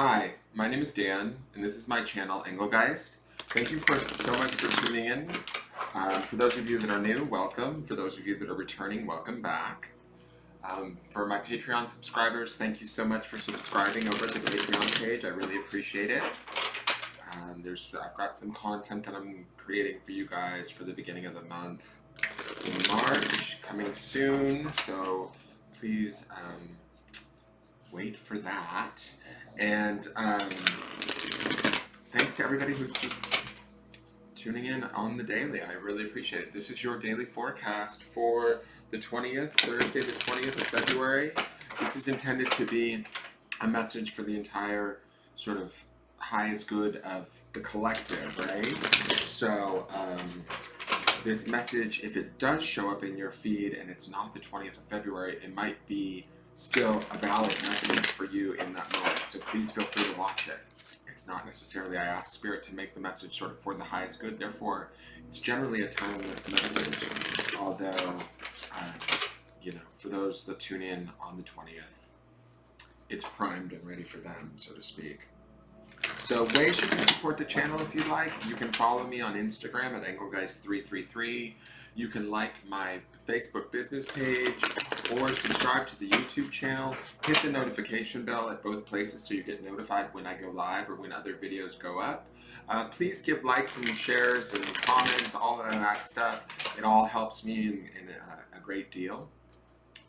Hi, my name is Dan, and this is my channel, Engelgeist. Thank you so much for tuning in. For those of you that are new, welcome. For those of you that are returning, welcome back. For my Patreon subscribers, thank you so much for subscribing over at the Patreon page. I really appreciate it. I've got some content that I'm creating for you guys for the beginning of the month in March, coming soon. So please wait for that. And thanks to everybody who's just tuning in on the daily. I really appreciate it. This is your daily forecast for the 20th, Thursday the 20th of February. This is intended to be a message for the entire sort of highest good of the collective, right? So this message, if it does show up in your feed and it's not the 20th of February, it might be still a valid message for you in that moment. So please feel free to watch it. It's not necessarily, I ask Spirit to make the message sort of for the highest good. Therefore, it's generally a timeless message. Although, for those that tune in on the 20th, it's primed and ready for them, so to speak. So ways you can support the channel if you'd like. You can follow me on Instagram at Engelgeist333. You can like my Facebook business page or subscribe to the YouTube channel. Hit the notification bell at both places so you get notified when I go live or when other videos go up. Please give likes and shares and comments, all of that stuff. It all helps me in a great deal.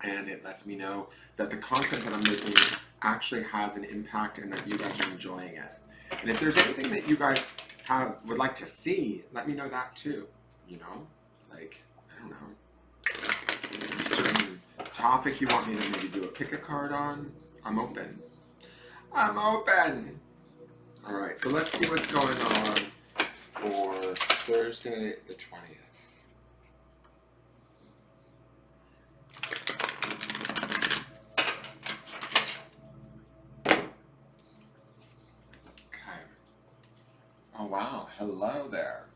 And it lets me know that the content that I'm making actually has an impact and that you guys are enjoying it. And if there's anything that you guys would like to see, let me know that too. Like, I don't know, a certain topic you want me to maybe do a pick a card on. I'm open. All right, so let's see what's going on for Thursday the 20th. Oh wow, hello there.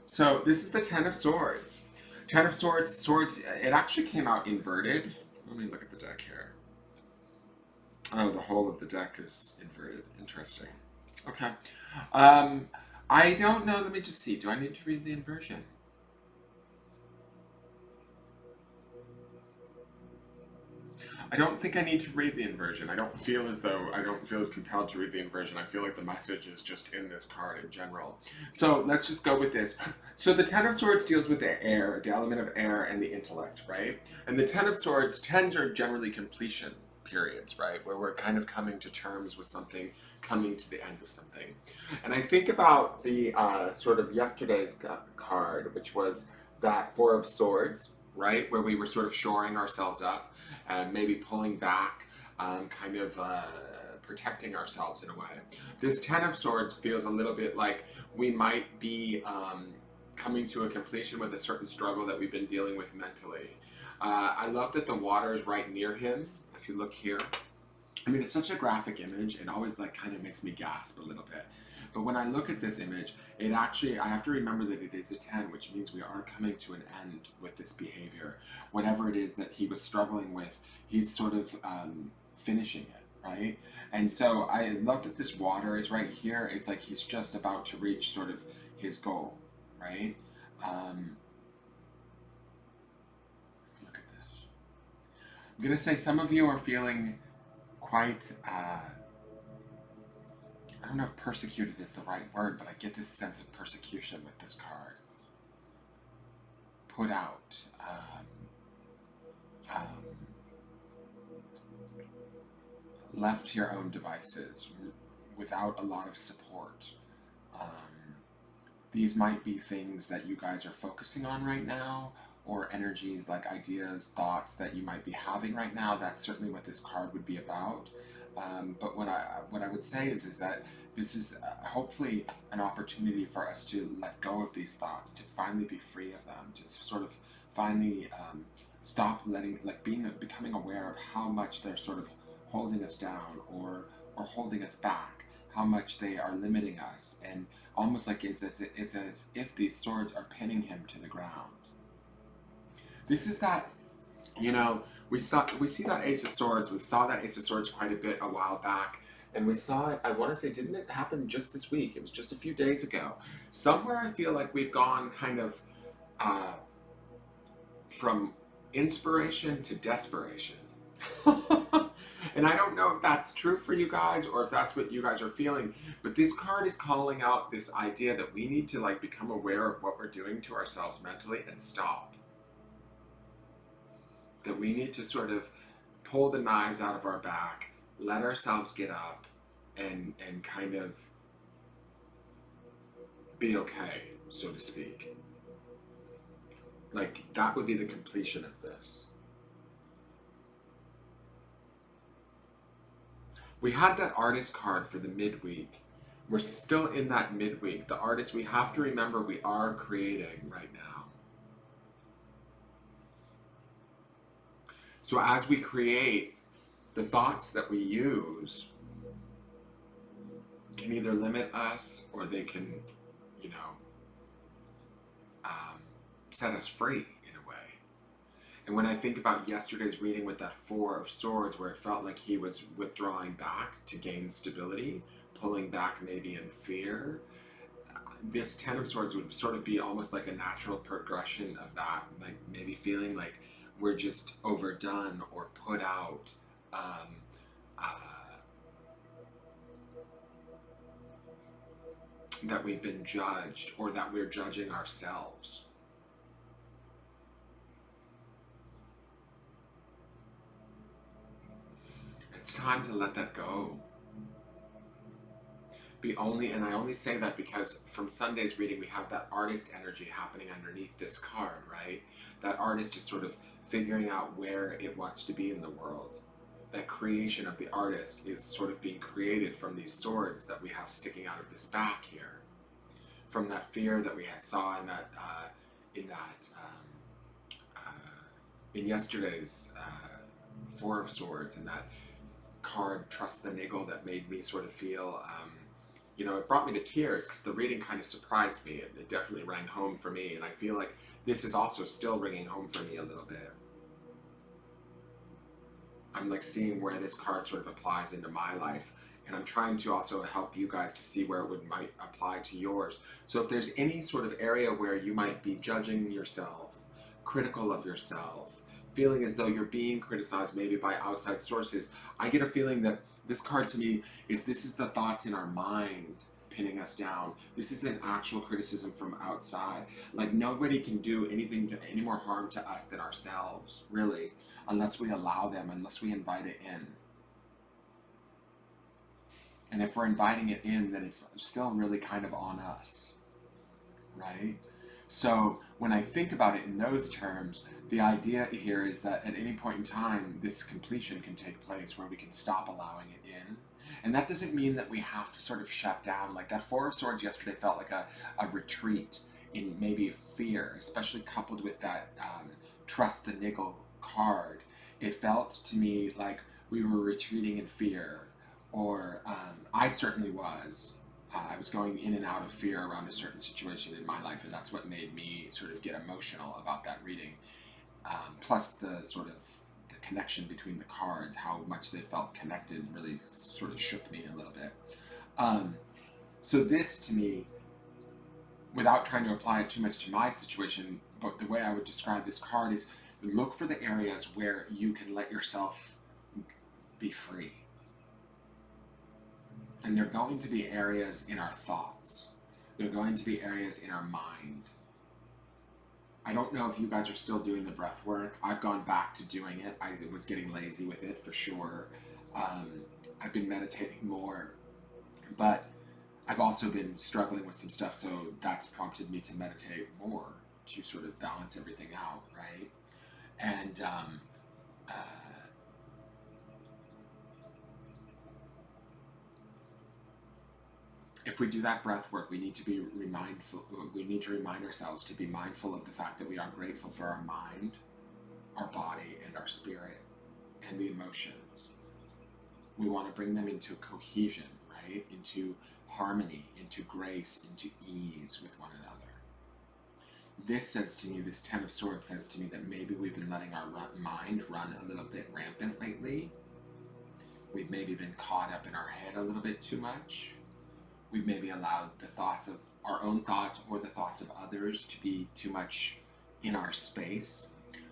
So this is the Ten of Swords. Ten of Swords, it actually came out inverted. Let me look at the deck here. Oh, the whole of the deck is inverted. Interesting. Okay. I don't know, let me just see. Do I need to read the inversion? I don't think I need to read the inversion. I don't feel compelled to read the inversion. I feel like the message is just in this card in general. So let's just go with this. So the Ten of Swords deals with the air, the element of air and the intellect, right? And the Ten of Swords, tens are generally completion periods, right? Where we're kind of coming to terms with something, coming to the end of something. And I think about the sort of yesterday's card, which was that Four of Swords, right? Where we were sort of shoring ourselves up and maybe pulling back, protecting ourselves in a way. This Ten of Swords feels a little bit like we might be coming to a completion with a certain struggle that we've been dealing with mentally. I love that the water is right near him. If you look here, I mean, it's such a graphic image. It always kind of makes me gasp a little bit. But when I look at this image, I have to remember that it is a 10, which means we are coming to an end with this behavior. Whatever it is that he was struggling with, he's sort of finishing it, right? And so I love that this water is right here. It's like he's just about to reach sort of his goal, right? Look at this. I'm going to say some of you are feeling quite... I don't know if persecuted is the right word, but I get this sense of persecution with this card. Put out. Left to your own devices without a lot of support. These might be things that you guys are focusing on right now, or energies like ideas, thoughts that you might be having right now. That's certainly what this card would be about. But what I would say is that this is hopefully an opportunity for us to let go of these thoughts, to finally be free of them, to sort of finally stop becoming aware of how much they're sort of holding us down or holding us back, how much they are limiting us, and almost like it's as if these swords are pinning him to the ground. This is that, We see that Ace of Swords. We saw that Ace of Swords quite a bit a while back, and we saw it. I want to say, didn't it happen just this week? It was just a few days ago. Somewhere I feel like we've gone kind of from inspiration to desperation. And I don't know if that's true for you guys or if that's what you guys are feeling, but this card is calling out this idea that we need to like become aware of what we're doing to ourselves mentally and stop. That we need to sort of pull the knives out of our back, let ourselves get up, and kind of be okay, so to speak. Like, that would be the completion of this. We had that artist card for the midweek. We're still in that midweek. The artist, we have to remember we are creating right now. So as we create, the thoughts that we use can either limit us or they can, you know, set us free in a way. And when I think about yesterday's reading with that Four of Swords, where it felt like he was withdrawing back to gain stability, pulling back maybe in fear, this Ten of Swords would sort of be almost like a natural progression of that, like maybe feeling like we're just overdone or put out, that we've been judged or that we're judging ourselves. It's time to let that go. And I only say that because from Sunday's reading, we have that artist energy happening underneath this card, right? That artist is sort of figuring out where it wants to be in the world. That creation of the artist is sort of being created from these swords that we have sticking out of this back here. From that fear that we saw in yesterday's Four of Swords, and that card, Trust the Niggle, that made me sort of feel, you know, it brought me to tears because the reading kind of surprised me. It definitely rang home for me, and I feel like this is also still ringing home for me a little bit. I'm like seeing where this card sort of applies into my life, and I'm trying to also help you guys to see where it might apply to yours. So if there's any sort of area where you might be judging yourself, critical of yourself, feeling as though you're being criticized maybe by outside sources, I get a feeling that this card to me is the thoughts in our mind pinning us down. This is an actual criticism from outside. Like, nobody can do any more harm to us than ourselves, really, unless we allow them, unless we invite it in. And if we're inviting it in, then it's still really kind of on us, right? So when I think about it in those terms, the idea here is that at any point in time, this completion can take place where we can stop allowing it in. And that doesn't mean that we have to sort of shut down. Like that Four of Swords yesterday felt like a retreat in maybe fear, especially coupled with that Trust the Niggle card. It felt to me like we were retreating in fear, or I certainly was. I was going in and out of fear around a certain situation in my life, and that's what made me sort of get emotional about that reading. Plus the sort of the connection between the cards, how much they felt connected, really sort of shook me a little bit. So this, to me, without trying to apply it too much to my situation, but the way I would describe this card is look for the areas where you can let yourself be free. And they're going to be areas in our thoughts. They're going to be areas in our mind. I don't know if you guys are still doing the breath work. I've gone back to doing it. I was getting lazy with it for sure. I've been meditating more, but I've also been struggling with some stuff, so that's prompted me to meditate more to sort of balance everything out, right? And if we do that breath work, we need to be we need to remind ourselves to be mindful of the fact that we are grateful for our mind, our body, and our spirit, and the emotions. We want to bring them into cohesion, right? Into harmony, into grace, into ease with one another. This says to me, this Ten of Swords says to me that maybe we've been letting our mind run a little bit rampant lately. We've maybe been caught up in our head a little bit too much. We've maybe allowed the thoughts of our own thoughts or the thoughts of others to be too much in our space.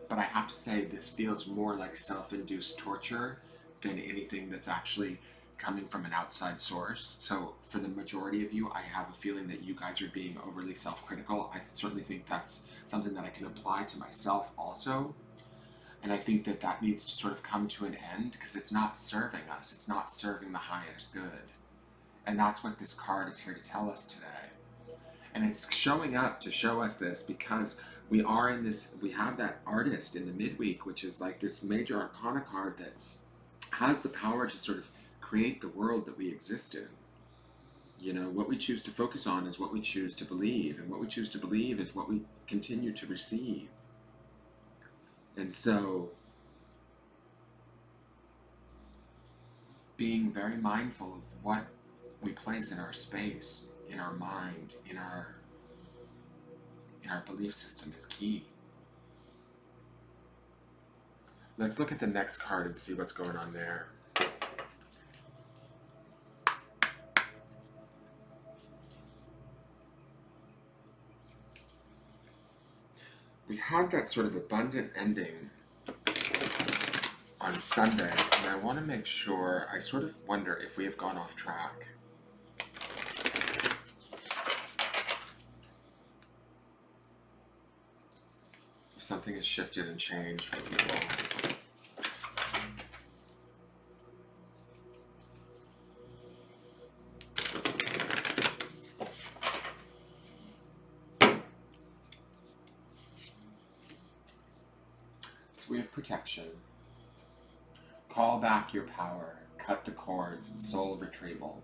But I have to say, this feels more like self-induced torture than anything that's actually coming from an outside source. So for the majority of you, I have a feeling that you guys are being overly self-critical. I certainly think that's something that I can apply to myself also. And I think that that needs to sort of come to an end, because it's not serving us. It's not serving the highest good. And that's what this card is here to tell us today. And it's showing up to show us this because we are in this, we have that artist in the midweek, which is like this major arcana card that has the power to sort of create the world that we exist in. You know, what we choose to focus on is what we choose to believe, and what we choose to believe is what we continue to receive. And so, being very mindful of what we place in our space, in our mind, in our belief system is key. Let's look at the next card and see what's going on there. We had that sort of abundant ending on Sunday, and I want to make sure, I sort of wonder if we have gone off track. If something has shifted and changed for people. So we have protection. Call back your power. Cut the cords. Soul retrieval.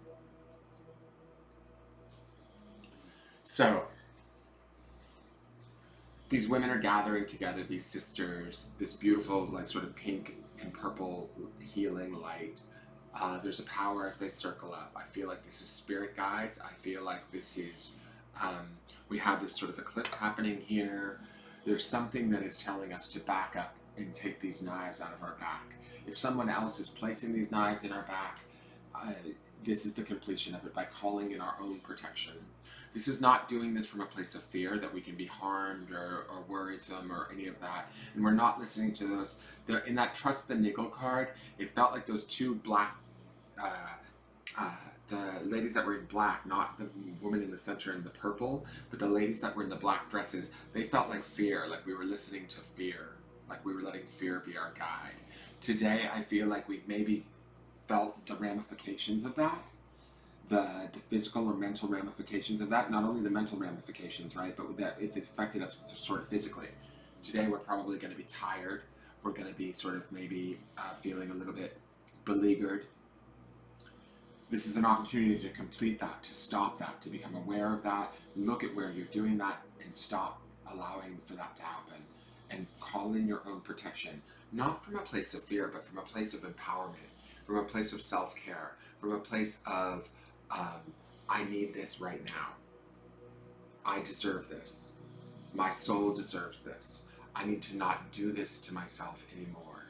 So, these women are gathering together, these sisters, this beautiful, like, sort of pink and purple healing light. There's a power as they circle up. I feel like this is spirit guides. I feel like this is, we have this sort of eclipse happening here. There's something that is telling us to back up and take these knives out of our back. If someone else is placing these knives in our back, this is the completion of it by calling in our own protection. This is not doing this from a place of fear that we can be harmed or worrisome or any of that. And we're not listening to those. In that Trust the Niggle card, it felt like those two black, the ladies that were in black, not the woman in the center in the purple, but the ladies that were in the black dresses, they felt like fear, like we were listening to fear, like we were letting fear be our guide. Today, I feel like we've maybe felt the ramifications of that. The physical or mental ramifications of that, not only the mental ramifications, right, but that it's affected us sort of physically. Today we're probably going to be tired, we're going to be sort of maybe feeling a little bit beleaguered. This is an opportunity to complete that, to stop that, to become aware of that, look at where you're doing that, and stop allowing for that to happen, and call in your own protection, not from a place of fear, but from a place of empowerment, from a place of self-care, from a place of I need this right now. I deserve this. My soul deserves this. I need to not do this to myself anymore.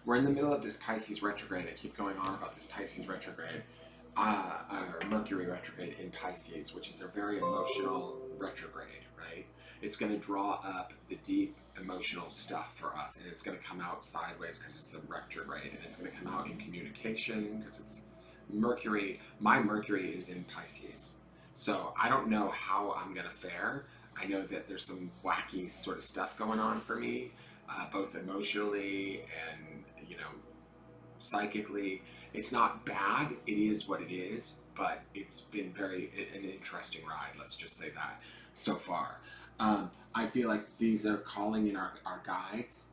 We're in the middle of this Pisces retrograde. I keep going on about this Pisces retrograde, or Mercury retrograde in Pisces, which is a very emotional retrograde, right? It's going to draw up the deep emotional stuff for us, and it's going to come out sideways because it's a retrograde, and it's going to come out in communication because it's Mercury. My Mercury is in Pisces, so I don't know how I'm gonna fare. I know that there's some wacky sort of stuff going on for me, both emotionally and, you know, psychically. It's not bad, it is what it is, but it's been an interesting ride, let's just say that, so far. I feel like these are calling in our guides,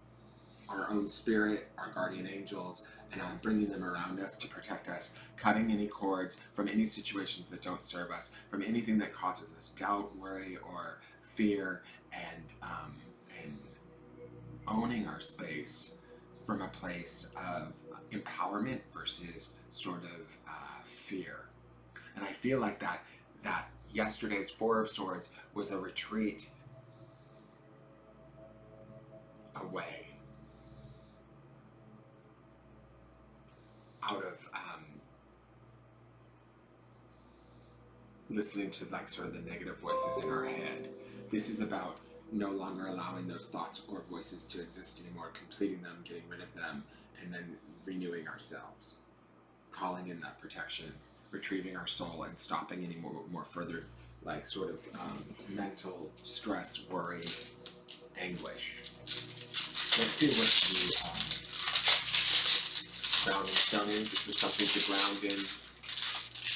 our own spirit, our guardian angels, and I'm bringing them around us to protect us, cutting any cords from any situations that don't serve us, from anything that causes us doubt, worry, or fear, and owning our space from a place of empowerment versus sort of fear. And I feel like that Yesterday's Four of Swords was a retreat away out of listening to like sort of the negative voices in our head. This is about no longer allowing those thoughts or voices to exist anymore, completing them, getting rid of them, and then renewing ourselves, calling in that protection, retrieving our soul, and stopping any more further like sort of mental stress, worry, anguish. Let's see what the grounding stone is. This is something to ground in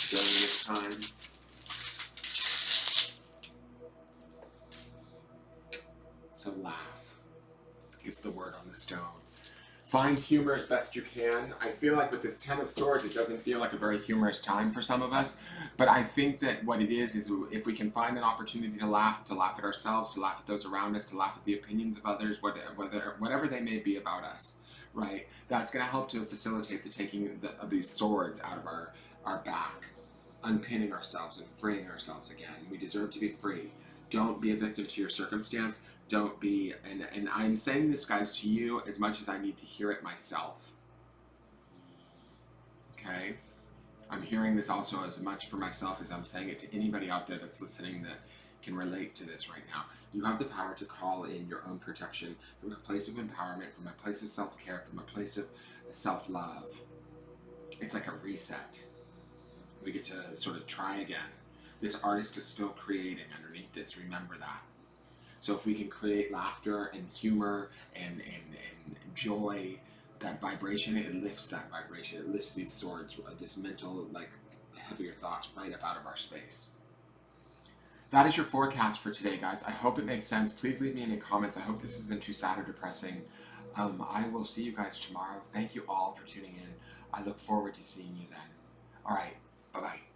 during this time. So laugh is the word on the stone. Find humor as best you can. I feel like with this Ten of Swords, it doesn't feel like a very humorous time for some of us, but I think that what it is if we can find an opportunity to laugh at ourselves, to laugh at those around us, to laugh at the opinions of others, whatever they may be about us, right? That's going to help to facilitate the taking of these swords out of our back, unpinning ourselves and freeing ourselves again. We deserve to be free. Don't be a victim to your circumstance. Don't be, and I'm saying this, guys, to you as much as I need to hear it myself. Okay? I'm hearing this also as much for myself as I'm saying it to anybody out there that's listening that can relate to this right now. You have the power to call in your own protection from a place of empowerment, from a place of self-care, from a place of self-love. It's like a reset. We get to sort of try again. This artist is still creating underneath this. Remember that. So if we can create laughter and humor and joy, that vibration, it lifts that vibration. It lifts these swords, this mental, like, heavier thoughts right up out of our space. That is your forecast for today, guys. I hope it makes sense. Please leave me any comments. I hope this isn't too sad or depressing. I will see you guys tomorrow. Thank you all for tuning in. I look forward to seeing you then. All right. Bye-bye.